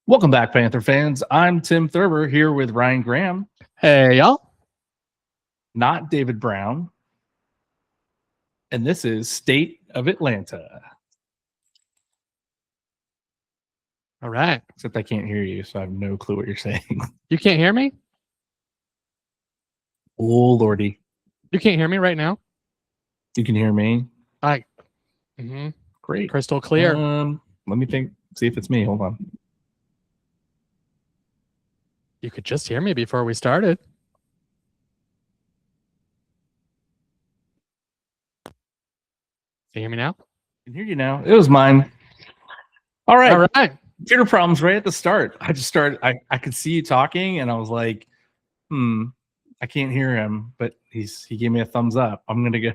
Welcome back, Panther fans. I'm Tim Thurber here with Ryan Graham, Hey, y'all. not David Brown. And this is State of Atlanta. All right. Except I can't hear you, so I have no clue what you're saying. You can't hear me? Oh, Lordy. You can't hear me right now? You can hear me? Great. Crystal clear. Let me see if it's me. Hold on. You could just hear me before we started. Can you hear me now? I can hear you now. It was mine. All right. All right. Computer problems right at the start. I could see you talking, and I was like, I can't hear him, but he gave me a thumbs up. I'm gonna go.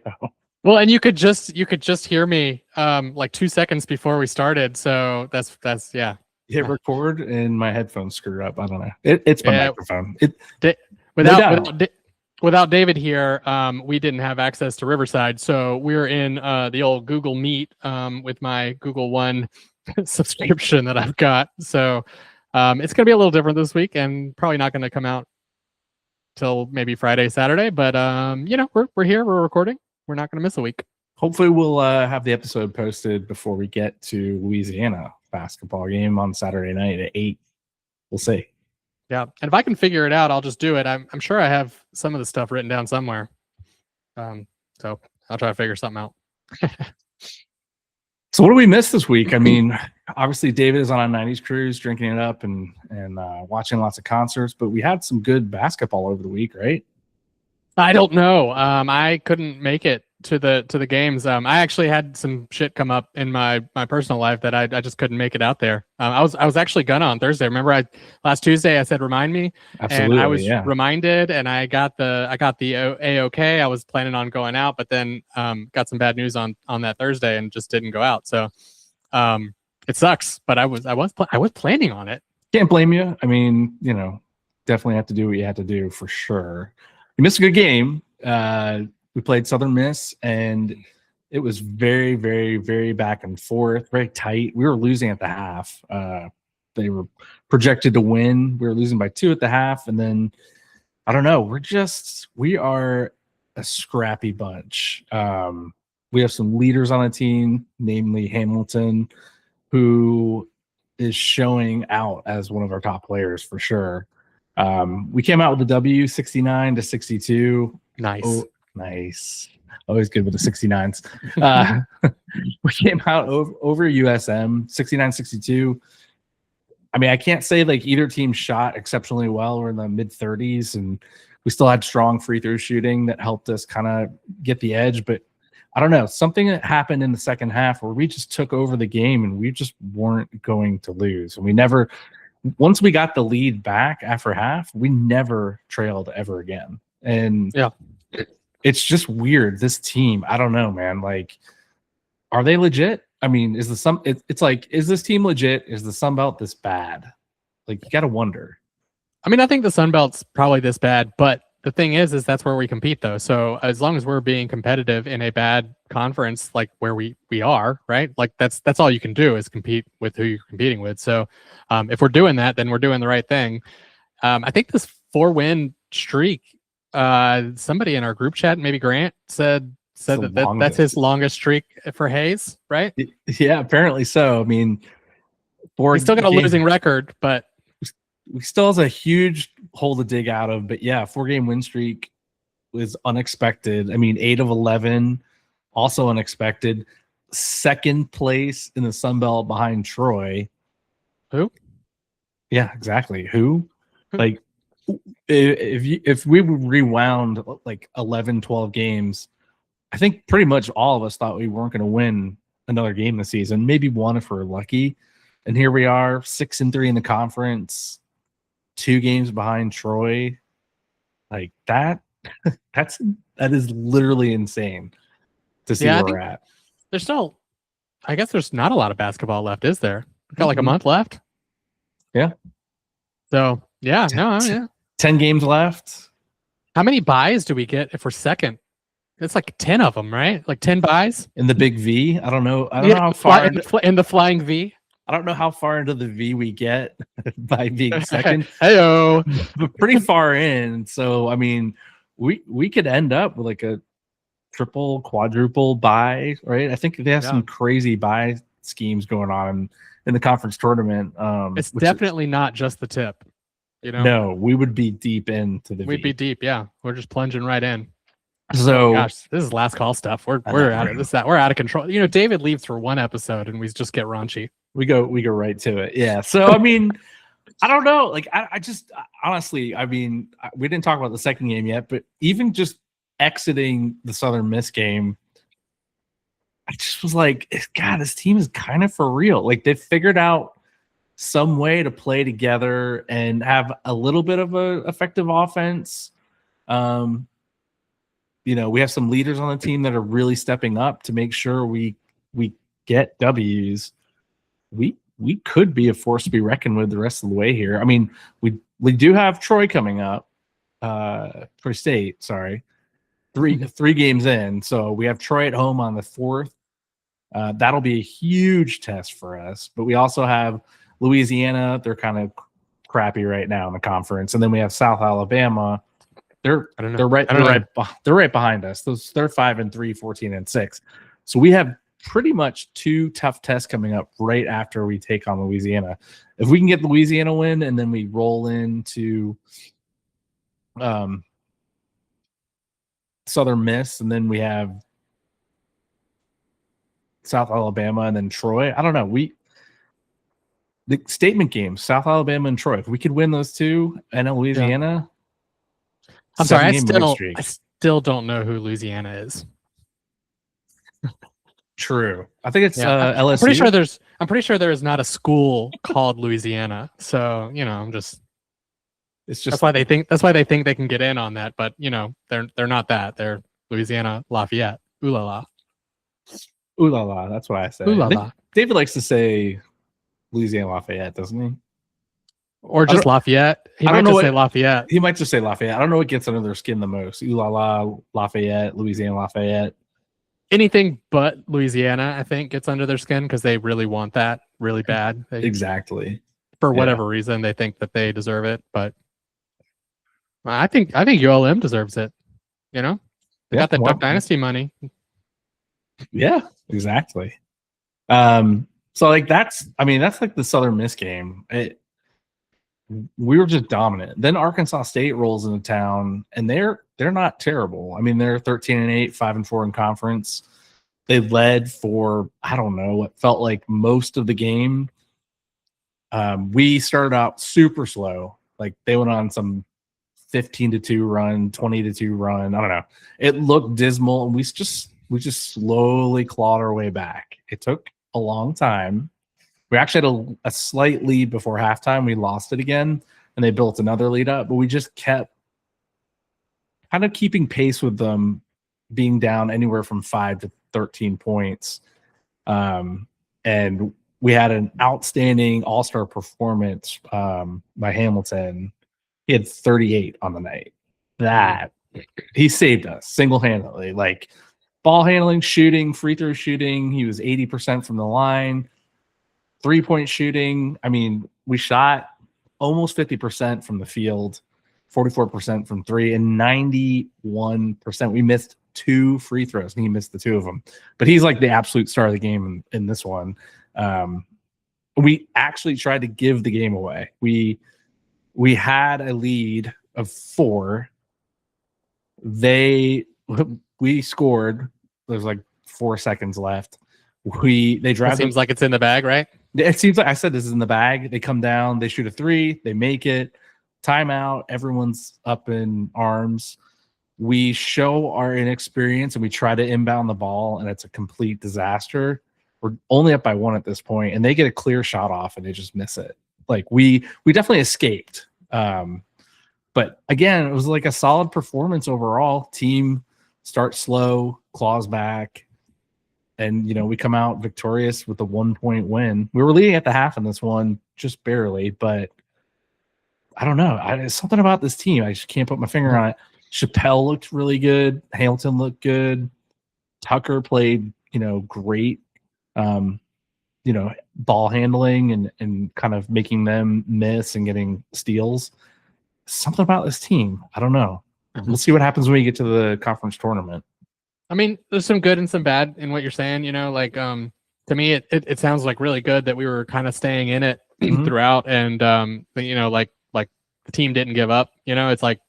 Well, and you could just hear me like 2 seconds before we started. So that's yeah. Hit record and my headphones screwed up. I don't know. It's my microphone. Without David here, we didn't have access to Riverside, so we're in the old Google Meet with my Google One subscription that I've got. So it's gonna be a little different this week, and probably not gonna come out till maybe Friday, Saturday. But we're here, we're recording. We're not gonna miss a week. Hopefully, we'll have the episode posted before we get to Louisiana basketball game on Saturday night at 8. We'll see. Yeah, and if I can figure it out, I'll just do it. I'm sure I have some of the stuff written down somewhere. So I'll try to figure something out. So what do we miss this week? I mean, obviously David is on a 90s cruise, drinking it up and watching lots of concerts, but we had some good basketball over the week, right? I don't know. I couldn't make it to the games. I actually had some shit come up in my personal life that I just couldn't make it out there. I was actually gonna on Thursday. Remember, last Tuesday I said remind me, absolutely, and I was reminded, and I got the A-OK. I was planning on going out, but then got some bad news on that Thursday and just didn't go out. So it sucks, but I was planning on it. Can't blame you. I mean, definitely have to do what you had to do for sure. You missed a good game. We played Southern Miss, and it was very, very, very back and forth, very tight. We were losing at the half. They were projected to win. We were losing by 2 at the half, and then I don't know. We are a scrappy bunch. We have some leaders on the team, namely Ellington, who is showing out as one of our top players for sure. We came out with the W, 69-62. Nice. Oh, nice. Always good with the 69s. We came out over USM, 69-62. I mean, I can't say like either team shot exceptionally well. We're in the mid-30s, and we still had strong free throw shooting that helped us kind of get the edge. But I don't know, something that happened in the second half where we just took over the game and we just weren't going to lose. And we never, once we got the lead back after half, we never trailed ever again. And yeah, it's just weird. This team, I don't know, man. Like, are they legit? I mean, is this team legit? Is the Sun Belt this bad? Like, you got to wonder. I mean, I think the Sun Belt's probably this bad, but the thing is that's where we compete, though. So as long as we're being competitive in a bad conference, like where we are, right? Like that's all you can do is compete with who you're competing with. So if we're doing that, then we're doing the right thing. I think this 4-win streak. Somebody in our group chat, maybe Grant, said that's his longest streak for Hayes, right? Yeah, apparently so. I mean, he's still got a losing record, but we still has a huge hole to dig out of. But yeah, 4-game win streak was unexpected. I mean, 8 of 11, also unexpected. Second place in the Sun Belt behind Troy. Who? Yeah, exactly. Who? Like, if we rewound like 11, 12 games, I think pretty much all of us thought we weren't going to win another game this season. Maybe one if we're lucky. And here we are, 6-3 in the conference, 2 games behind Troy. Like that is literally insane to see where we're at. There's still, I guess there's not a lot of basketball left, is there? We've got like a month left. Yeah. So yeah, 10 games left. How many buys do we get if we're second? It's like 10 of them, right? Like 10 buys in the big V. I don't know. I don't know how far in the flying V. I don't know how far into the V we get by being second, Heyo. but pretty far in. So I mean, we could end up with like a triple, quadruple buy, right? I think they have some crazy buy schemes going on in the conference tournament. It's definitely not just the tip. No, we would be deep into the. We'd be deep. Yeah, we're just plunging right in. So oh gosh, this is last call stuff. We're out of this. We're out of control. David leaves for one episode and we just get raunchy. We go right to it. Yeah. So I mean, I don't know. Like I just honestly, I mean, we didn't talk about the second game yet, but even just exiting the Southern Miss game, I just was like, God, this team is kind of for real. Like they figured out some way to play together and have a little bit of a effective offense. We have some leaders on the team that are really stepping up to make sure we get W's. We could be a force to be reckoned with the rest of the way here. I mean, we do have Troy coming up, for state. Sorry, three games in. So we have Troy at home on the 4th. That'll be a huge test for us. But we also have Louisiana. They're kind of crappy right now in the conference, and then we have South Alabama. They're right behind us. They're 5-3, 14-6. So we have pretty much 2 tough tests coming up right after we take on Louisiana. If we can get Louisiana win and then we roll into Southern Miss, and then we have South Alabama and then Troy. I don't know. The statement games, South Alabama and Troy. If we could win those 2 and Louisiana. I'm sorry, I still don't know who Louisiana is. True. I think it's LSU. I'm pretty sure there is not a school called Louisiana. So, that's why they think they can get in on that, but they're not that. They're Louisiana Lafayette. Ooh la la. Ooh la la, that's what I say. Ooh la la. David likes to say Louisiana Lafayette, doesn't he? Or just Lafayette. He might just say Lafayette. He might just say Lafayette. I don't know what gets under their skin the most. Ooh la la, Lafayette, Louisiana Lafayette. Anything but Louisiana, I think, gets under their skin because they really want that really bad. Exactly. For whatever reason, they think that they deserve it. But I think ULM deserves it. They got the Duck Dynasty money. Yeah, exactly. So like that's like the Southern Miss game. We were just dominant. Then Arkansas State rolls into town, and they're not terrible. I mean, they're 13-8, 5-4 in conference. They led for I don't know what felt like most of the game. We started out super slow. Like they went on some 15-2 run, 20-2 run. I don't know. It looked dismal, and we just slowly clawed our way back. It took a long time. We actually had a slight lead before halftime. We lost it again, and they built another lead up. But we just kept kind of keeping pace with them, being down anywhere from 5 to 13 points. And we had an outstanding all-star performance by Hamilton. He had 38 on the night. That he saved us single-handedly. Like ball handling, shooting, free throw shooting. He was 80% from the line. 3-point shooting. I mean, we shot almost 50% from the field, 44% from 3, and 91%. We missed 2 free throws, and he missed the 2 of them. But he's like the absolute star of the game in this one. We actually tried to give the game away. We had a lead of 4. We scored. There's like 4 seconds left. They drive. It seems like it's in the bag, right? It seems like I said this is in the bag. They come down, they shoot a 3, they make it. Timeout. Everyone's up in arms. We show our inexperience and we try to inbound the ball, and it's a complete disaster. We're only up by 1 at this point, and they get a clear shot off and they just miss it. Like we definitely escaped. But again, it was like a solid performance overall. Team starts slow, claws back. And, we come out victorious with a 1-point win. We were leading at the half in this one, just barely. But I don't know. There's something about this team. I just can't put my finger on it. Chappelle looked really good. Hamilton looked good. Tucker played, great. ball handling and kind of making them miss and getting steals. Something about this team. I don't know. We'll see what happens when we get to the conference tournament. I mean, there's some good and some bad in what you're saying. To me, it sounds like really good that we were kind of staying in it throughout, and like the team didn't give up. It's like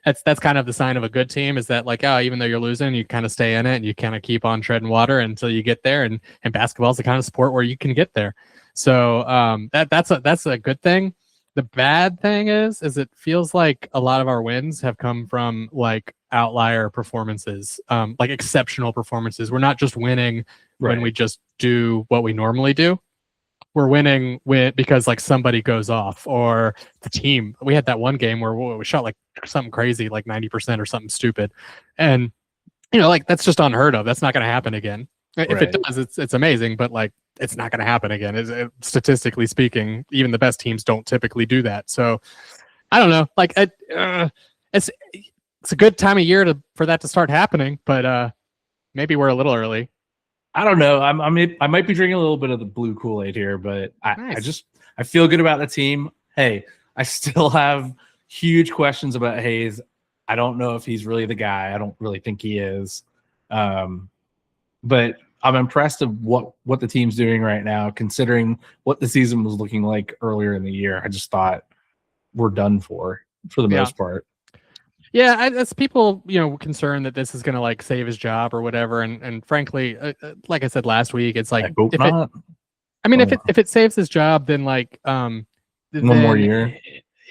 that's kind of the sign of a good team, is that like, oh, even though you're losing, you kind of stay in it and you kind of keep on treading water until you get there. And basketball is the kind of sport where you can get there. So that's a good thing. The bad thing is it feels like a lot of our wins have come from like outlier performances, like exceptional performances. We're not just winning when we just do what we normally do. We're winning because like somebody goes off, or the team. We had that one game where we shot like something crazy, like 90% or something stupid. And, like that's just unheard of. That's not going to happen again. If it does, it's amazing, but like it's not going to happen again. Statistically speaking, even the best teams don't typically do that. So I don't know. Like it's a good time of year for that to start happening, but maybe we're a little early. I don't know. I might be drinking a little bit of the blue Kool-Aid here, but I feel good about the team. Hey, I still have huge questions about Hayes. I don't know if he's really the guy. I don't really think he is. But I'm impressed of what the team's doing right now, considering what the season was looking like earlier in the year. I just thought we're done for the most part. Yeah, as people, concerned that this is going to like save his job or whatever, and frankly, like I said last week, it's like if it saves his job, then like one more year.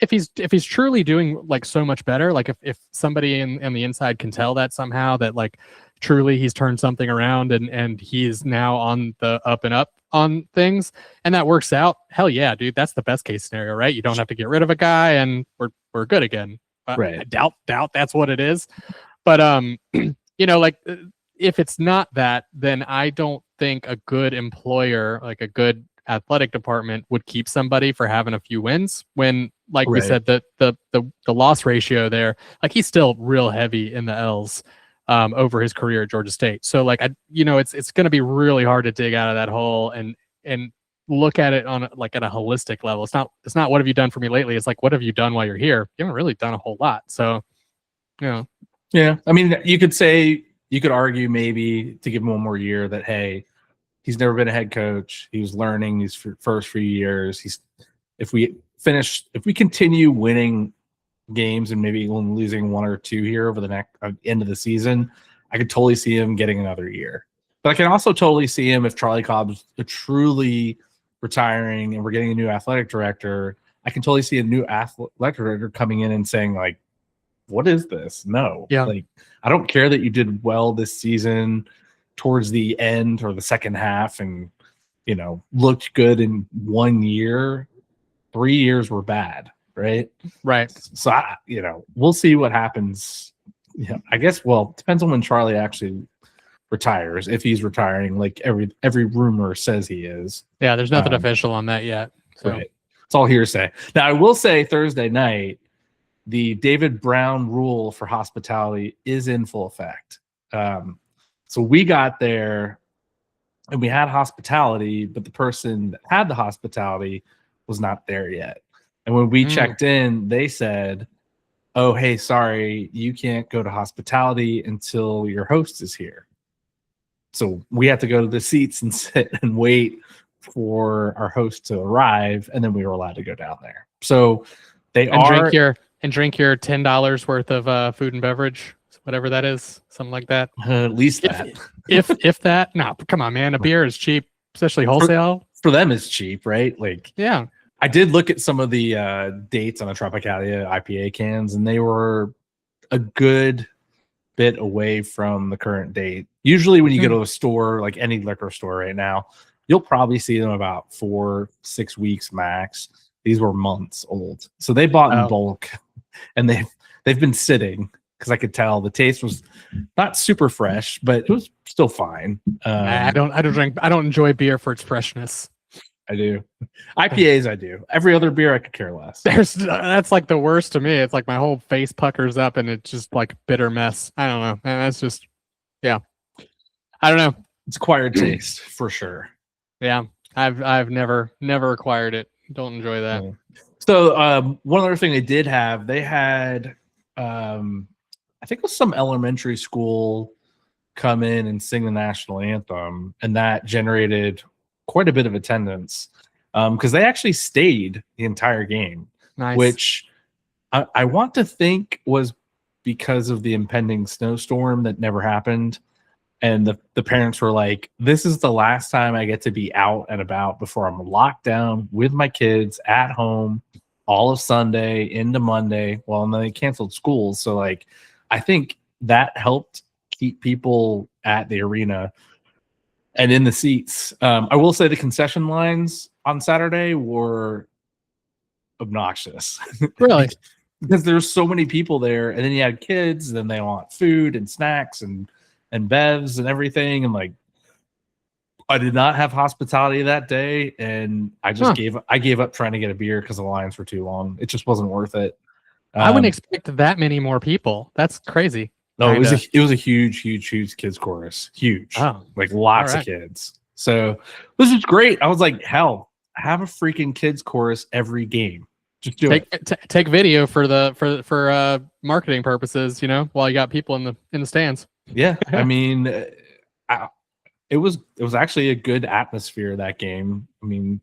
If he's truly doing like so much better, like if somebody on the inside can tell that somehow, that like truly he's turned something around and he is now on the up and up on things, and that works out, hell yeah, dude, that's the best case scenario, right? You don't have to get rid of a guy and we're good again. Right. I doubt that's what it is, but like if it's not that, then I don't think a good employer, like a good athletic department, would keep somebody for having a few wins when, like we said, the loss ratio there, like he's still real heavy in the L's over his career at Georgia State. So like it's going to be really hard to dig out of that hole and look at it on like at a holistic level. It's not what have you done for me lately? It's like, what have you done while you're here? You haven't really done a whole lot. So, yeah. I mean, you could argue maybe to give him one more year that, hey, he's never been a head coach. He was learning these first few years. If we continue winning games and maybe only losing one or two here over the next end of the season, I could totally see him getting another year. But I can also totally see him if Charlie Cobb's truly retiring and we're getting a new athletic director. I can totally see a new athletic director coming in and saying like, what is this? No. Yeah. Like, I don't care that you did well this season towards the end or the second half and, looked good in 1 year. 3 years were bad. Right. So, we'll see what happens. Yeah. I guess, well, it depends on when Charlie actually retires, if he's retiring, like every rumor says he is. Yeah, there's nothing official on that yet. So it's all hearsay. Now, I will say Thursday night, the David Brown rule for hospitality is in full effect. So we got there and we had hospitality, but the person that had the hospitality was not there yet. And when we checked in, they said, oh, hey, sorry, you can't go to hospitality until your host is here. So we had to go to the seats and sit and wait for our host to arrive, and then we were allowed to go down there. So drink your $10 worth of food and beverage, whatever that is, something like that. At least that. If that, no, come on, man. A beer is cheap, especially wholesale. For them, it's cheap, right? Like, yeah. I did look at some of the dates on the Tropicalia IPA cans, and they were a good bit away from the current date. Usually when you go to a store, like any liquor store right now, you'll probably see them about 4-6 weeks max. These were months old. So they bought in bulk, and they've been sitting, because I could tell the taste was not super fresh, but it was still fine. I don't enjoy beer for its freshness. I do. IPAs, I do. Every other beer, I could care less. That's like the worst to me. It's like my whole face puckers up and it's just like a bitter mess. I don't know. And that's just, yeah. I don't know. It's acquired taste for sure. Yeah. I've never acquired it. Don't enjoy that. Yeah. So one other thing they did have, they had I think it was some elementary school come in and sing the national anthem, and that generated quite a bit of attendance because they actually stayed the entire game, Nice. which I want to think was because of the impending snowstorm that never happened. And the parents were like, this is the last time I get to be out and about before I'm locked down with my kids at home all of Sunday into Monday. Well, and then they canceled schools. So, like, I think that helped keep people at the arena and in the seats. I will say the concession lines on Saturday were obnoxious. Really? Because there's so many people there, and then you had kids, then they want food and snacks and bevs and everything, and like I did not have hospitality that day, and I just gave up trying to get a beer because the lines were too long. It just wasn't worth it. I wouldn't expect that many more people. That's crazy. No, it was a huge kids chorus, huge, like lots of kids. So this is great. I was like, hell, have a freaking kids chorus every game. Just do it. Take video for marketing purposes, you know, while you got people in the stands. Yeah, I mean, it was actually a good atmosphere that game. I mean,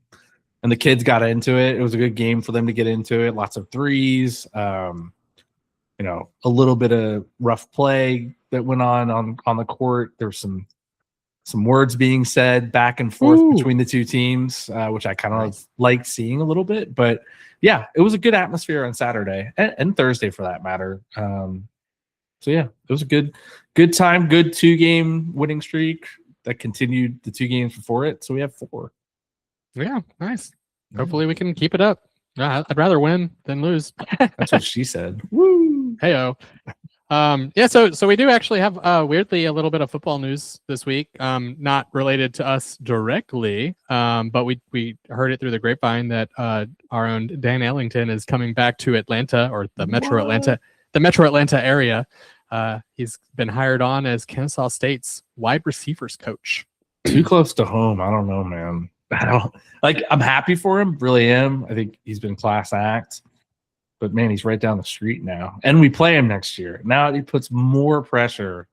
and the kids got into it. It was a good game for them to get into it. Lots of threes. You know, a little bit of rough play that went on the court. There were some words being said back and forth between the two teams, which I kind of liked seeing a little bit. But yeah, it was a good atmosphere on Saturday and Thursday for that matter. So yeah, it was a good time, good 2-game winning streak that continued the 2 games before it. So we have 4. Yeah, nice. Hopefully we can keep it up. I'd rather win than lose. That's what she said. Woo! Heyo. Yeah, so we do actually have weirdly a little bit of football news this week. Not related to us directly, but we heard it through the grapevine that our own Dan Ellington is coming back to Atlanta, or the Metro Atlanta area. He's been hired on as Kennesaw State's wide receivers coach. Too close to home. I don't know, man. I'm happy for him, really am. I think he's been class act. But man, he's right down the street now. And we play him next year. Now he puts more pressure,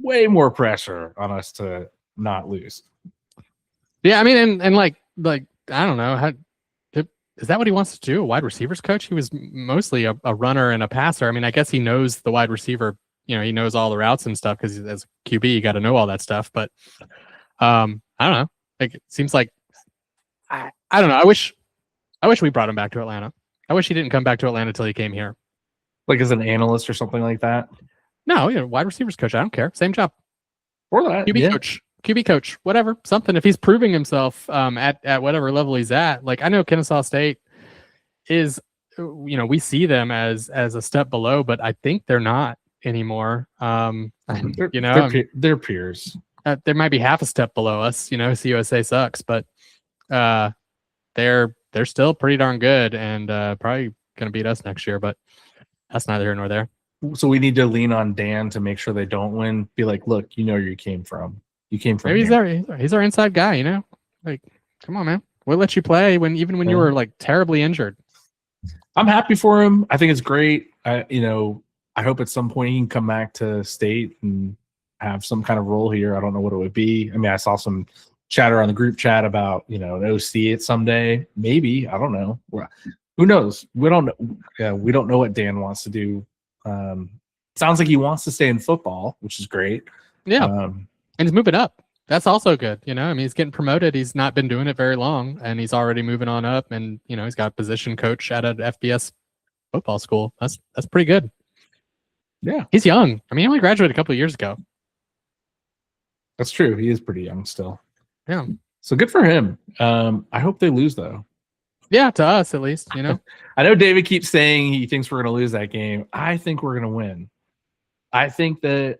way more pressure on us to not lose. Yeah, I mean, and like I don't know, is that what he wants to do? A wide receivers coach? He was mostly a runner and a passer. I mean, I guess he knows the wide receiver, you know, he knows all the routes and stuff because as a QB, you got to know all that stuff. But I don't know. Like, it seems like I don't know. I wish we brought him back to Atlanta. I wish he didn't come back to Atlanta till he came here. Like as an analyst or something like that? No, you know, wide receivers coach. I don't care. Same job. Or that. QB coach, whatever. Something. If he's proving himself at whatever level he's at. Like, I know Kennesaw State is, you know, we see them as a step below, but I think they're not anymore. They're peers. There might be half a step below us. You know, CUSA sucks, but they're still pretty darn good and probably going to beat us next year, but that's neither here nor there. So we need to lean on Dan to make sure they don't win. Be like, look, you know where you came from. You came from. Maybe he's our inside guy, you know? Like, come on, man. We'll let you play even when you were like terribly injured. I'm happy for him. I think it's great. I hope at some point he can come back to state and have some kind of role here. I don't know what it would be. I mean, I saw some chatter on the group chat about, you know, an OC it someday. Maybe. I don't know. Who knows? We don't know. Yeah, we don't know what Dan wants to do. Sounds like he wants to stay in football, which is great. Yeah. And he's moving up. That's also good. You know, I mean, he's getting promoted. He's not been doing it very long, and he's already moving on up. And, you know, he's got a position coach at an FBS football school. That's pretty good. Yeah. He's young. I mean, he only graduated a couple of years ago. That's true. He is pretty young still. Yeah. So good for him. I hope they lose though. Yeah, to us at least, you know. I know David keeps saying he thinks we're going to lose that game. I think we're going to win. I think that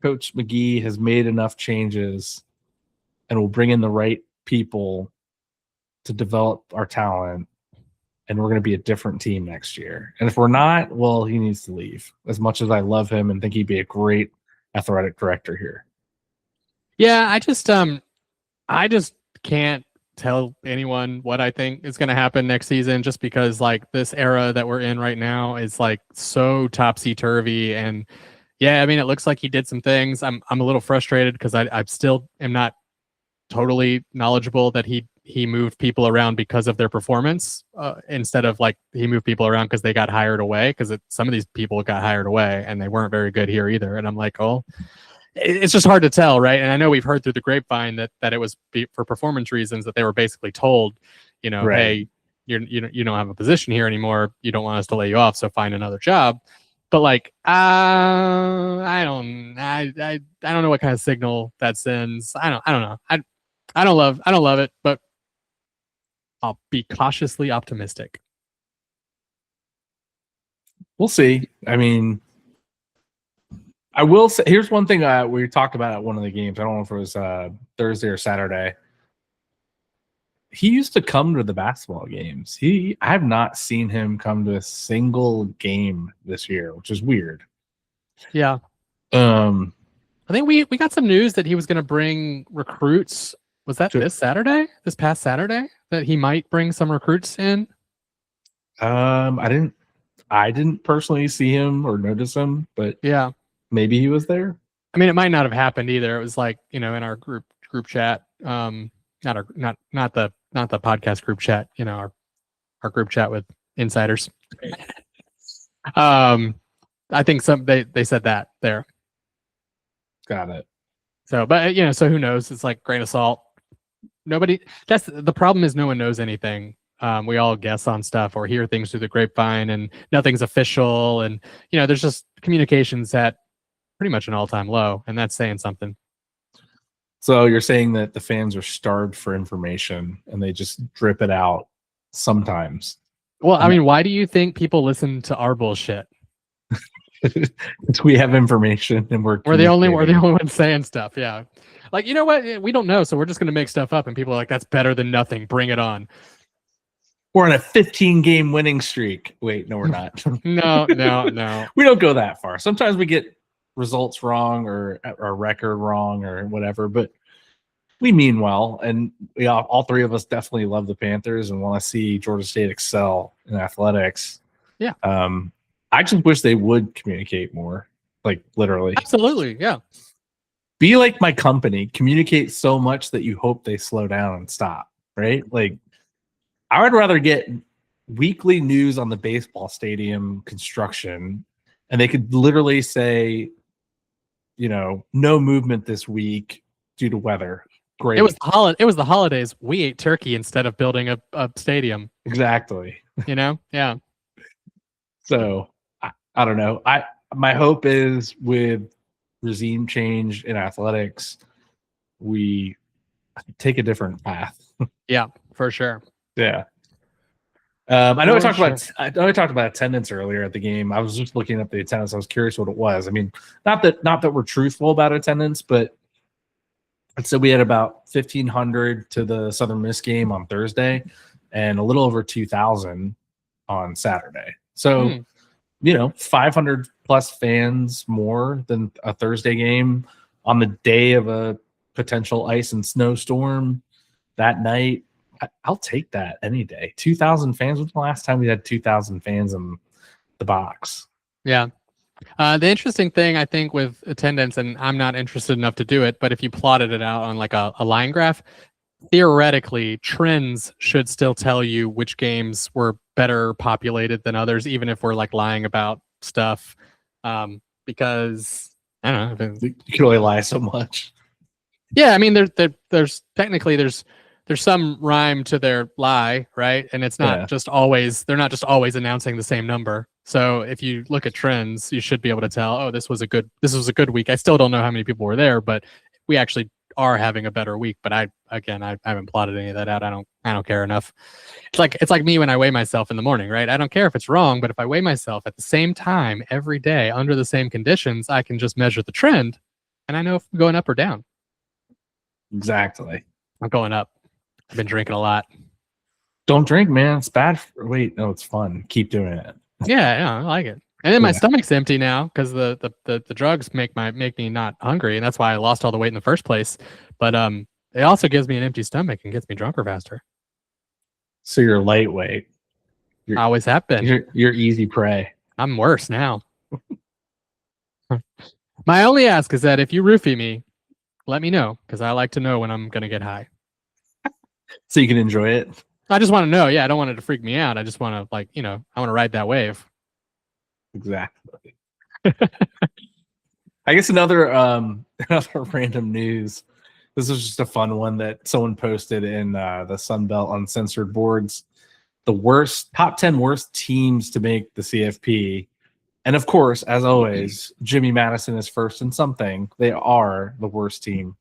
Coach McGee has made enough changes and will bring in the right people to develop our talent, and we're going to be a different team next year. And if we're not, well, he needs to leave. As much as I love him and think he'd be a great athletic director here. Yeah, I just can't tell anyone what I think is going to happen next season, just because like this era that we're in right now is like so topsy turvy. And yeah, I mean, it looks like he did some things. I'm a little frustrated because I still am not totally knowledgeable that he moved people around because of their performance, instead of like he moved people around because they got hired away, because some of these people got hired away and they weren't very good here either. And I'm like, oh, it's just hard to tell, right? And I know we've heard through the grapevine that it was for performance reasons, that they were basically told, Right. hey, you don't have a position here anymore. You don't want us to lay you off, so find another job. But like, I don't know what kind of signal that sends. I don't know. I don't love it, but I'll be cautiously optimistic. We'll see. I mean, I will say, here's one thing we talked about at one of the games. I don't know if it was Thursday or Saturday. He used to come to the basketball games. I have not seen him come to a single game this year, which is weird. Yeah. I think we got some news that he was going to bring recruits. Was that this past Saturday, that he might bring some recruits in? I didn't personally see him or notice him, but yeah, maybe he was there. I mean, it might not have happened either. It was like, in our group chat, not the podcast group chat, our group chat with insiders. I think they said that there. Got it. So, but so who knows? It's like grain of salt. That's the problem, is no one knows anything. We all guess on stuff or hear things through the grapevine, and nothing's official. And, there's just communications at pretty much an all-time low, and that's saying something. So you're saying that the fans are starved for information and they just drip it out sometimes. Well, I mean, why do you think people listen to our bullshit? We have information and we're the only ones saying stuff. Yeah. Like, you know what? We don't know, so we're just going to make stuff up, and people are like, that's better than nothing. Bring it on. We're on a 15-game winning streak. Wait, no, we're not. No. We don't go that far. Sometimes we get results wrong or our record wrong or whatever, but we mean well. And all three of us definitely love the Panthers and want to see Georgia State excel in athletics. Yeah. I just wish they would communicate more, like literally. Absolutely, yeah. Be like my company, communicate so much that you hope they slow down and stop, right? Like, I would rather get weekly news on the baseball stadium construction, and they could literally say, no movement this week due to weather. Great. It was the holidays. We ate turkey instead of building a stadium. Exactly. Yeah. So I don't know. My hope is with regime change in athletics, we take a different path. Yeah, for sure. Yeah. I know I talked about attendance earlier at the game. I was just looking up the attendance. I was curious what it was. I mean, not that we're truthful about attendance, but I'd say we had about 1,500 to the Southern Miss game on Thursday and a little over 2,000 on Saturday. So, 500 plus fans more than a Thursday game on the day of a potential ice and snowstorm that night. I'll take that any day. 2,000 fans. When's the last time we had 2,000 fans in the box? Yeah. The interesting thing, I think, with attendance, and I'm not interested enough to do it, but if you plotted it out on like a line graph, theoretically, trends should still tell you which games were better populated than others, even if we're like lying about stuff. Because I don't know. You can only lie so much. Yeah, I mean, there's some rhyme to their lie, right? And it's not just always, they're not just always announcing the same number. So if you look at trends, you should be able to tell, oh, this was a good week. I still don't know how many people were there, but we actually are having a better week. But I haven't plotted any of that out. I don't care enough. It's like me when I weigh myself in the morning, right? I don't care if it's wrong, but if I weigh myself at the same time every day under the same conditions, I can just measure the trend and I know if I'm going up or down. Exactly. I'm going up. I've been drinking a lot. Don't drink, man. It's bad. Wait, no, it's fun. Keep doing it. Yeah, I like it. And then my stomach's empty now because the drugs make me not hungry, and that's why I lost all the weight in the first place. But It also gives me an empty stomach and gets me drunker faster. So you're lightweight. I always have been. You're easy prey. I'm worse now. My only ask is that if you roofie me, let me know, because I like to know when I'm going to get high. So you can enjoy it. I just want to know. Yeah, I don't want it to freak me out. I just want to, like, I want to ride that wave. Exactly. I guess another random news. This was just a fun one that someone posted in the Sunbelt Uncensored boards. The top 10 worst teams to make the CFP. And of course, as always, Jimmy Madison is first in something. They are the worst team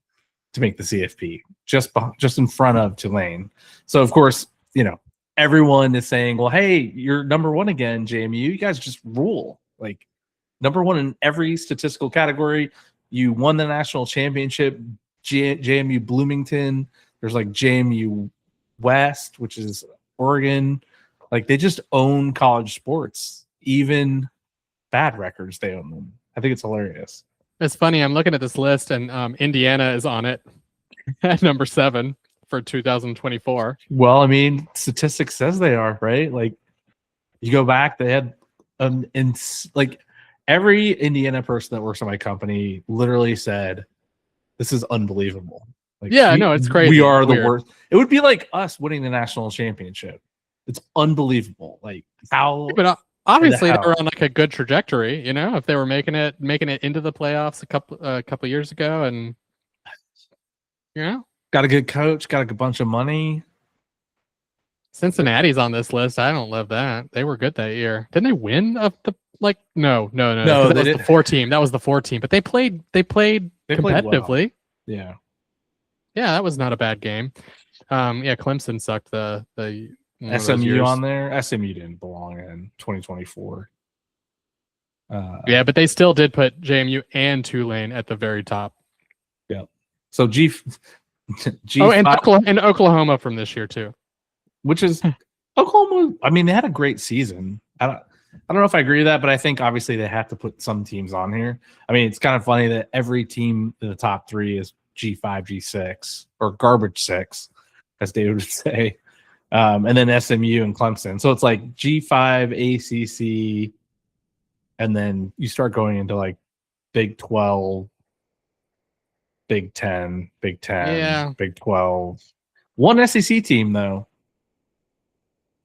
to make the CFP, just in front of Tulane. So of course, everyone is saying, well, hey, you're number one again, JMU. You guys just rule. Like, number one in every statistical category. You won the national championship. JMU Bloomington. There's like JMU West, which is Oregon. Like, they just own college sports. Even bad records, they own them. I think it's hilarious. It's funny. I'm looking at this list, and Indiana is on it at number 7 for 2024. Well, I mean, statistics says they are, right? Like, you go back, they had like every Indiana person that works at my company literally said, "This is unbelievable." Like, yeah, no, it's crazy. We are it's the weird. worst. It would be like us winning the national championship. It's unbelievable. Like, how? But obviously, they were on like a good trajectory. If they were making it into the playoffs a couple years ago, and got a good coach, got a good bunch of money. Cincinnati's on this list. I don't love that. They were good that year. Didn't they win No. No, that was the 4 team. That was the 4 team. But they played competitively. Well. Yeah. Yeah, that was not a bad game. Clemson sucked the SMU on there. SMU didn't belong in 2024. Yeah, but they still did put JMU and Tulane at the very top. Yeah. So G. and Oklahoma from this year too. Which is Oklahoma. I mean, they had a great season. I don't know if I agree with that, but I think obviously they have to put some teams on here. I mean, it's kind of funny that every team in the top 3 is G5, G6, or garbage 6, as David would say. And then SMU and Clemson. So it's like G5, ACC, and then you start going into like Big 12, Big 10, Big 10, Big 12. One SEC team, though.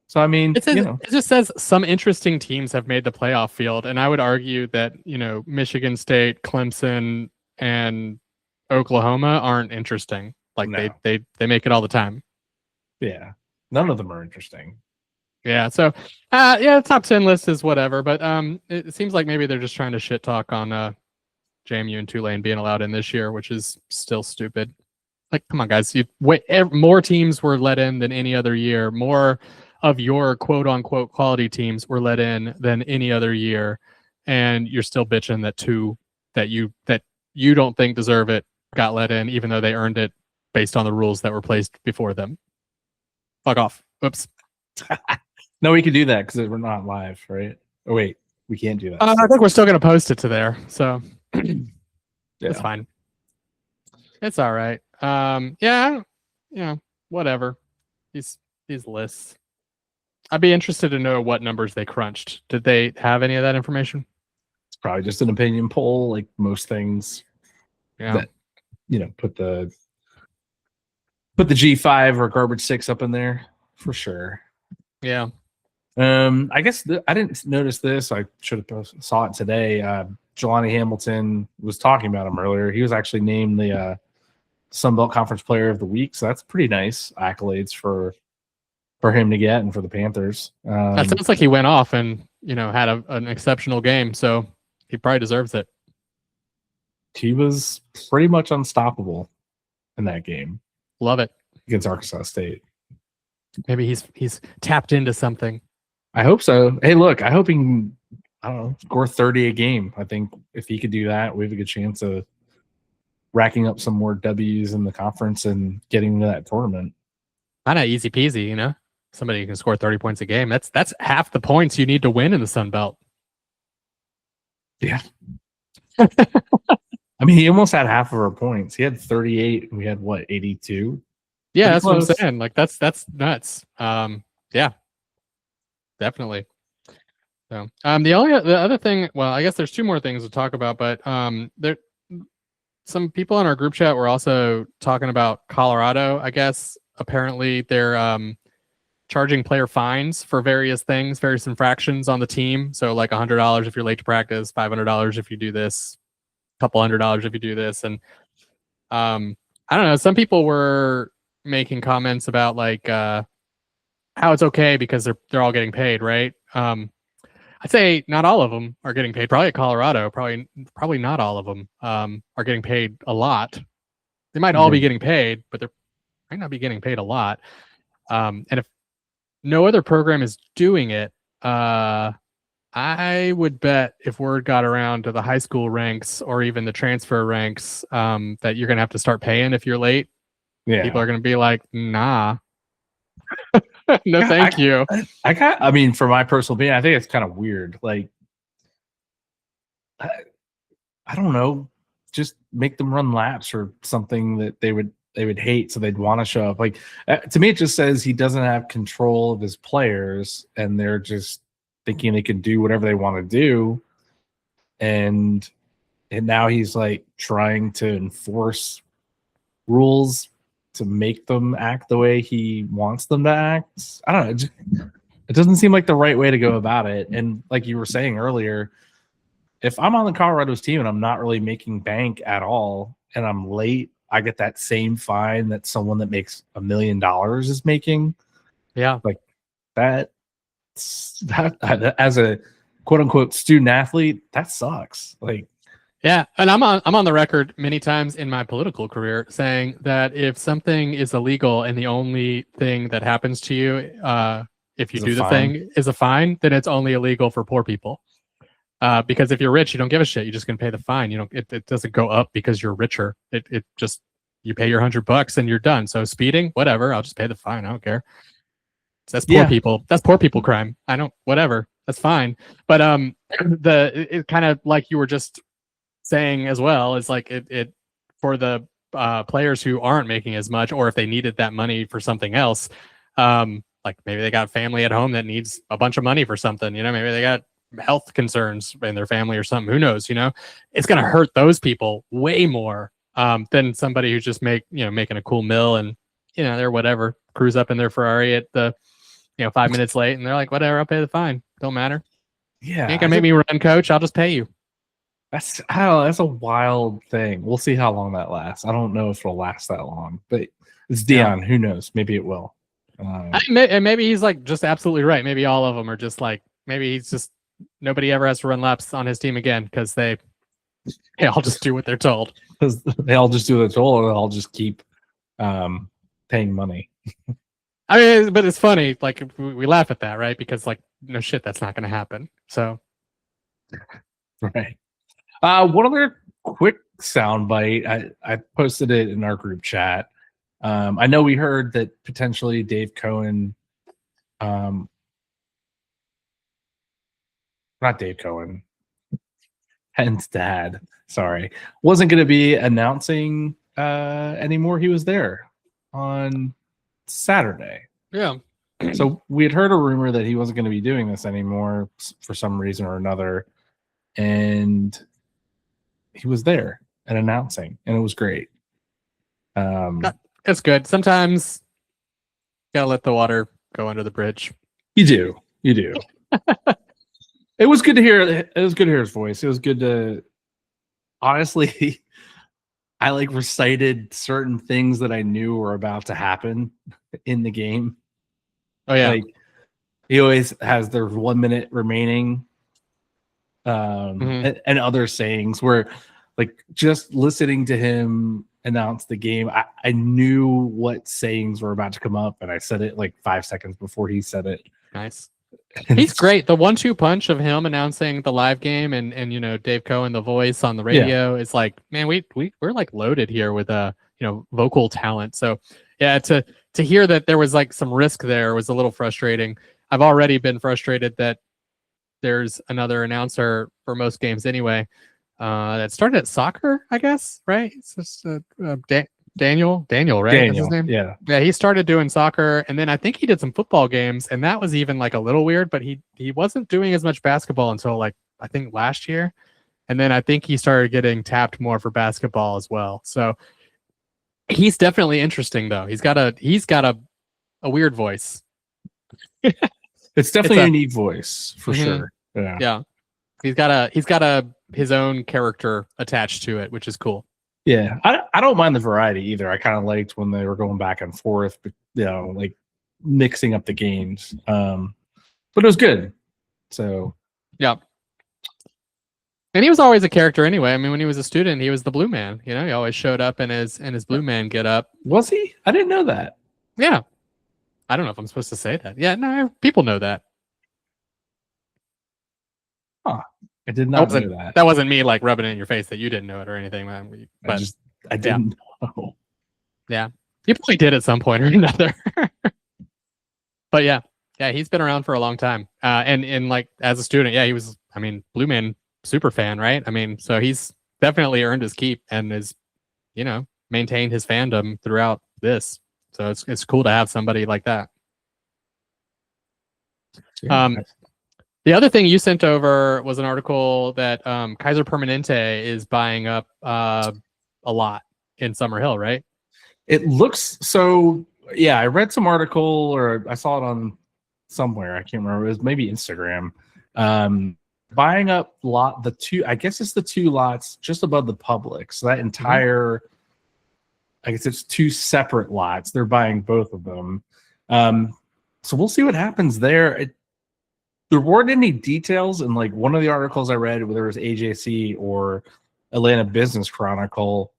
So, I mean, it just says some interesting teams have made the playoff field. And I would argue that, Michigan State, Clemson, and Oklahoma aren't interesting. Like, no. they make it all the time. Yeah. None of them are interesting. Yeah. So, the top 10 list is whatever. But it seems like maybe they're just trying to shit talk on JMU and Tulane being allowed in this year, which is still stupid. Like, come on, guys. More teams were let in than any other year. More of your quote unquote quality teams were let in than any other year, and you're still bitching that 2 that you don't think deserve it got let in, even though they earned it based on the rules that were placed before them. Fuck off. Oops. No, we can do that because we're not live, right? Oh wait, we can't do that. I think we're still going to post it to there, so it's fine. It's all right. Whatever. These lists. I'd be interested to know what numbers they crunched. Did they have any of that information? It's probably just an opinion poll, like most things. Yeah. That, put the G5 or garbage 6 up in there for sure. Yeah. I guess I didn't notice this. I should have saw it today. Jelani Hamilton was talking about him earlier. He was actually named the Sunbelt Conference Player of the Week, so that's pretty nice accolades for him to get and for the Panthers. That sounds like he went off and had an exceptional game, so he probably deserves it. He was pretty much unstoppable in that game. Love it. Against Arkansas State. Maybe he's tapped into something. I hope so. Hey, look, I hope he can, score 30 a game. I think if he could do that, we have a good chance of racking up some more W's in the conference and getting to that tournament. Kind of easy peasy, Somebody who can score 30 points a game. That's half the points you need to win in the Sun Belt. Yeah. I mean, he almost had half of our points. He had 38, and we had what, 82? Yeah, Pretty that's what I'm close. saying. Like that's nuts. Yeah, definitely. So, the other thing, well, I guess there's two more things to talk about, but there some people in our group chat were also talking about Colorado. I guess apparently they're charging player fines for various things, various infractions on the team. So like $100 if you're late to practice, $500 if you do this, a couple $100 if you do this, and I don't know. Some people were making comments about like how it's okay because they're all getting paid, right? I'd say not all of them are getting paid. Probably at Colorado, probably not all of them are getting paid a lot. They might all be getting paid, but they might not be getting paid a lot. And if no other program is doing it, I would bet if word got around to the high school ranks or even the transfer ranks that you're going to have to start paying if you're late. Yeah. People are going to be like, nah, no, thank you. I mean, for my personal opinion, I think it's kind of weird. Like, I don't know, just make them run laps or something that they would hate, so they'd want to show up. Like, to me, it just says he doesn't have control of his players, and they're just thinking they can do whatever they want to do, and now he's like trying to enforce rules to make them act the way he wants them to act. I don't know. It doesn't seem like the right way to go about it. And like you were saying earlier, if I'm on the Colorado's team and I'm not really making bank at all and I'm late, I get that same fine that someone that makes $1 million is making. Yeah. Like that as a quote unquote student athlete, that sucks. Like, yeah, and I'm on the record many times in my political career saying that if something is illegal and the only thing that happens to you if you do the thing is a fine, then it's only illegal for poor people. Because if you're rich, you don't give a shit. You're just gonna pay the fine. You know, it doesn't go up because you're richer. It just, you pay your $100 and you're done. So speeding, whatever, I'll just pay the fine. I don't care. So that's poor people. That's poor people crime. I don't, whatever. That's fine. But it kind of like you were just saying as well, is like it for the players who aren't making as much, or if they needed that money for something else, like maybe they got family at home that needs a bunch of money for something, you know, maybe they got health concerns in their family or something, who knows, you know, it's going to hurt those people way more than somebody who's just making a cool meal and, you know, they're whatever, cruise up in their Ferrari at the, 5 minutes late and they're like, whatever, I'll pay the fine, don't matter. Yeah, you ain't gonna make me run, coach, I'll just pay you. I don't know, that's a wild thing. We'll see how long that lasts. I don't know if it'll last that long, but it's Dion. Yeah. Who knows? Maybe it will. And maybe he's like just absolutely right. Maybe all of them are just like, maybe he's just, nobody ever has to run laps on his team again because they all just do what they're told. Because they all just do what they're told, or they'll all just keep paying money. I mean, but it's funny. Like we laugh at that, right? Because like, no shit, that's not going to happen. So, right. One other quick soundbite. I posted it in our group chat. I know we heard that potentially Dave Cohen, not Dave Cohen, Hen's dad, sorry, wasn't going to be announcing anymore. He was there on Saturday. Yeah. So we had heard a rumor that he wasn't going to be doing this anymore for some reason or another. And he was there and announcing, and it was great. It's good. Sometimes you gotta let the water go under the bridge. You do. It was good to hear. It was good to hear his voice. It was good to, honestly, I like recited certain things that I knew were about to happen in the game. Oh yeah. Like he always has their 1 minute remaining. And other sayings where like just listening to him announce the game, I knew what sayings were about to come up, and I said it like 5 seconds before he said it. Nice. He's great. The 1-2 punch of him announcing the live game and Dave Cohen, the voice on the radio, is like, man, we're like loaded here with vocal talent. So yeah, to hear that there was like some risk there was a little frustrating. I've already been frustrated that there's another announcer for most games anyway. that started at soccer, I guess, right? It's just, Daniel, right? That's his Daniel, name. yeah. Yeah, he started doing soccer, and then I think he did some football games, and that was even like a little weird. But he wasn't doing as much basketball until like I think last year, and then I think he started getting tapped more for basketball as well. So he's definitely interesting, though. He's got a weird voice. It's definitely a unique voice for Mhm. sure. Yeah. Yeah, he's got his own character attached to it, which is cool. Yeah, I don't mind the variety either. I kind of liked when they were going back and forth, but like mixing up the games. But it was good. So Yeah. And he was always a character anyway. I mean, when he was a student, he was the blue man. You know, he always showed up in his blue man get up. was he? I didn't know that. Yeah. I don't know if I'm supposed to say that. Yeah, no, people know that. Huh. I did not know that. That wasn't me like rubbing it in your face that you didn't know it or anything. But I didn't know. Yeah. You probably did at some point or another. But yeah, he's been around for a long time. And like as a student, he was, I mean, Blue Man super fan, right? I mean, so he's definitely earned his keep and is, maintained his fandom throughout this. So it's cool to have somebody like that. The other thing you sent over was an article that Kaiser Permanente is buying up a lot in Summerhill, right? It looks so. Yeah, I read some article or I saw it on somewhere. I can't remember. It was maybe Instagram. Buying up I guess it's the two lots just above the public. So that entire, I guess it's two separate lots. They're buying both of them. So we'll see what happens there. There weren't any details in like one of the articles I read, whether it was AJC or Atlanta Business Chronicle.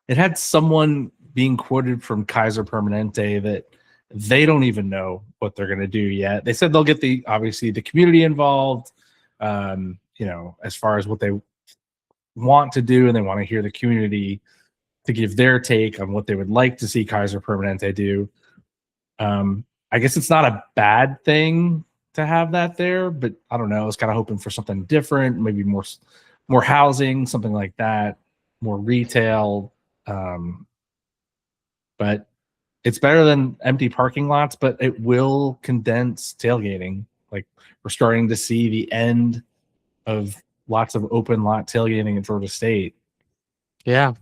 It had someone being quoted from Kaiser Permanente that they don't even know what they're going to do yet. They said they'll get obviously the community involved, as far as what they want to do, and they want to hear the community to give their take on what they would like to see Kaiser Permanente do. I guess it's not a bad thing to have that there, but I don't know. I was kind of hoping for something different, maybe more housing, something like that, more retail. But it's better than empty parking lots, but it will condense tailgating. Like we're starting to see the end of lots of open lot tailgating in Georgia State. Yeah,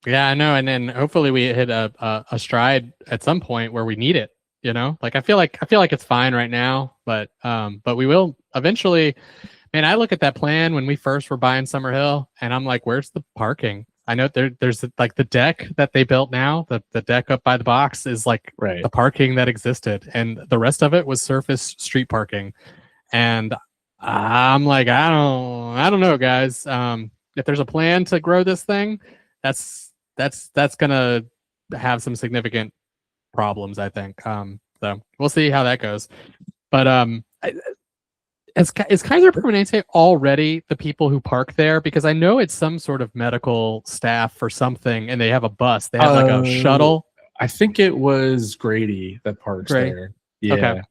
I know. And then hopefully we hit a stride at some point where we need it. Like I feel like it's fine right now, but we will eventually. Man, I look at that plan when we first were buying Summerhill, and I'm like, where's the parking? I know there's like the deck that they built now. The deck up by the box is like the parking that existed, and the rest of it was surface street parking. And I'm like, I don't know, guys. If there's a plan to grow this thing, that's gonna have some significant problems, I think. So we'll see how that goes. But is Kaiser Permanente already the people who park there? Because I know it's some sort of medical staff or something, and they have a bus. They have like a shuttle. I think it was Grady that parks there. Yeah. Okay.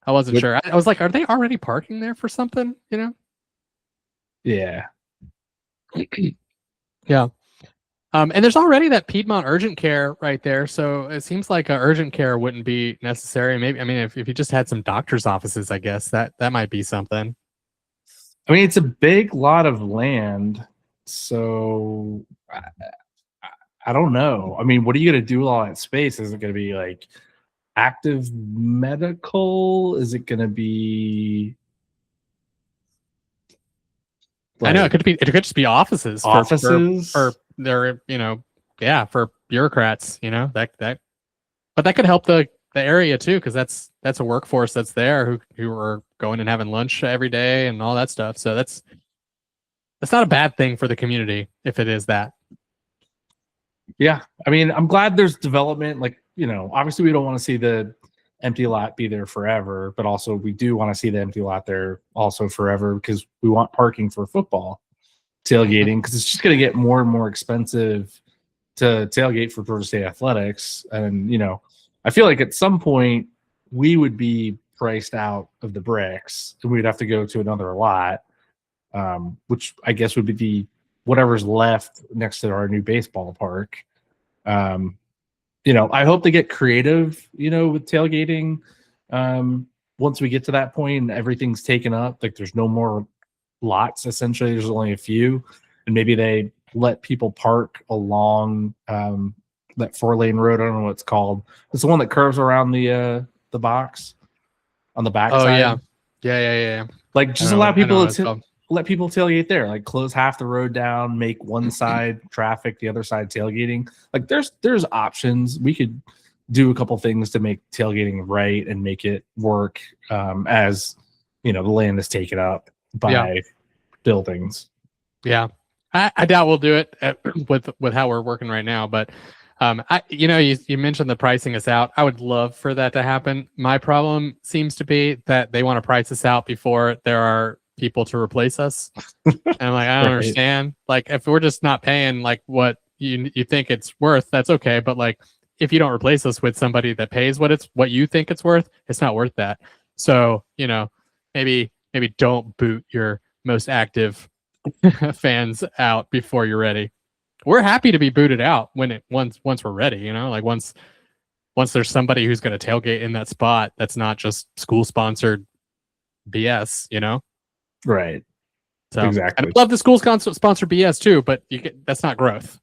I wasn't sure. I was like, are they already parking there for something? Yeah. Yeah. And there's already that Piedmont urgent care right there. So it seems like urgent care wouldn't be necessary. Maybe, I mean, if you just had some doctor's offices, I guess that might be something. I mean, it's a big lot of land. So I don't know. I mean, what are you going to do with all that space? Is it going to be like active medical? Is it going to be... I know it could just be offices for their, for bureaucrats, that, but that could help the area too, because that's a workforce that's there who are going and having lunch every day and all that stuff. So that's not a bad thing for the community if it is that. Yeah, I mean, I'm glad there's development. Like, obviously we don't want to see the empty lot be there forever, but also we do want to see the empty lot there also forever because we want parking for football tailgating, because it's just going to get more and more expensive to tailgate for Georgia State athletics. And I feel like at some point we would be priced out of the bricks and we'd have to go to another lot. which I guess would be whatever's left next to our new baseball park. I hope they get creative, with tailgating. Once we get to that point and everything's taken up, like there's no more lots, essentially, there's only a few, and maybe they let people park along that 4-lane road. I don't know what it's called. It's the one that curves around the box on the back side. Yeah. Like, just allow people to let people tailgate there. Like, close half the road down, make one side traffic, the other side tailgating. Like, there's options. We could do a couple things to make tailgating right and make it work, as the land is taken up by buildings. Yeah, I doubt we'll do it with how we're working right now. But you mentioned the pricing us out. I would love for that to happen. My problem seems to be that they want to price us out before there are people to replace us. And I'm like, I don't understand. Like, if we're just not paying like what you think it's worth, that's okay. But like, if you don't replace us with somebody that pays what you think it's worth, it's not worth that. So, maybe don't boot your most active fans out before you're ready. We're happy to be booted out once we're ready, like once there's somebody who's going to tailgate in that spot that's not just school sponsored BS, Right. So exactly. I love the school sponsored BS too, but that's not growth.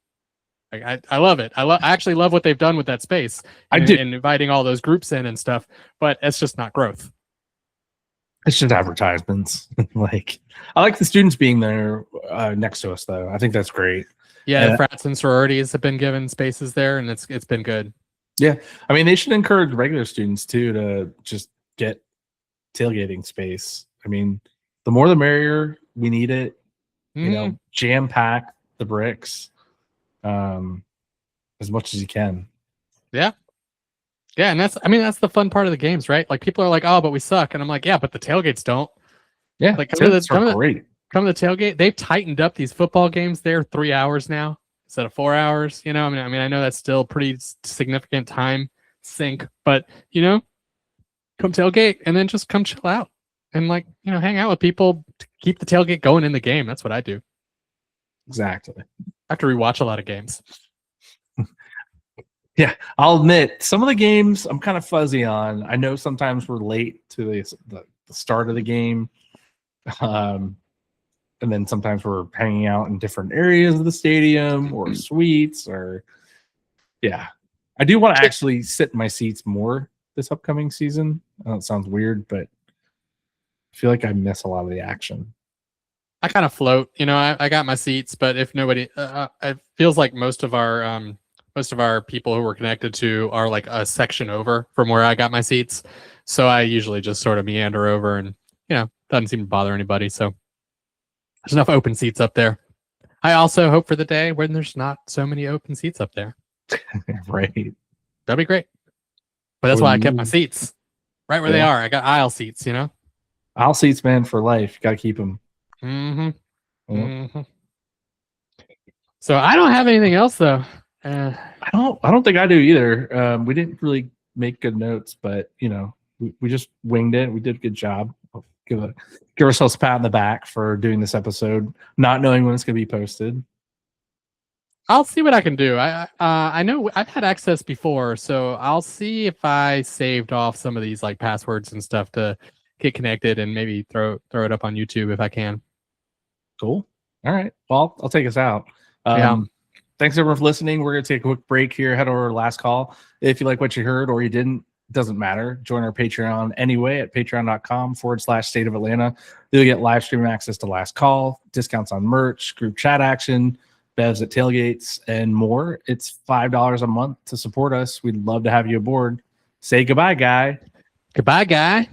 Like, I love it. I actually love what they've done with that space. And inviting all those groups in and stuff, but it's just not growth. It's just advertisements. Like, I like the students being there next to us, though. I think that's great. Yeah, the frats and sororities have been given spaces there, and it's been good. Yeah, I mean, they should encourage regular students too to just get tailgating space. I mean, the more the merrier. We need it. Jam pack the bricks as much as you can. Yeah, and that's the fun part of the games, right? Like, people are like, "Oh, but we suck," and I'm like, "Yeah, but the tailgates don't." Yeah, like tailgates are great. Come to the tailgate. They've tightened up these football games. They're 3 hours now instead of 4 hours. I mean, I know that's still pretty significant time sink, but come tailgate and then just come chill out and hang out with people to keep the tailgate going in the game. That's what I do. Exactly. I have to rewatch a lot of games. Yeah, I'll admit some of the games I'm kind of fuzzy on. I know sometimes we're late to the start of the game. And then sometimes we're hanging out in different areas of the stadium or suites I do want to actually sit in my seats more this upcoming season. I know it sounds weird, but I feel like I miss a lot of the action. I kind of float, I got my seats, but if nobody, it feels like most of our people who we're connected to are like a section over from where I got my seats. So I usually just sort of meander over and, doesn't seem to bother anybody. So there's enough open seats up there. I also hope for the day when there's not so many open seats up there. Right. That'd be great. But that's why I kept my seats right where they are. I got aisle seats, Aisle seats, man, for life. You got to keep them. So I don't have anything else, though. I don't think I do either. We didn't really make good notes, but we just winged it. We did a good job. Give ourselves a pat on the back for doing this episode, not knowing when it's going to be posted. I'll see what I can do. I know I've had access before, so I'll see if I saved off some of these like passwords and stuff to get connected and maybe throw it up on YouTube if I can. Cool. All right. Well, I'll take us out. Thanks everyone for listening. We're going to take a quick break here, head over to our last call. If you like what you heard or you didn't, doesn't matter. Join our Patreon anyway at patreon.com/State of Atlanta. You'll get live streaming access to Last Call, discounts on merch, group chat action, bevs at tailgates, and more. It's $5 a month to support us. We'd love to have you aboard. Say goodbye, guy. Goodbye, guy.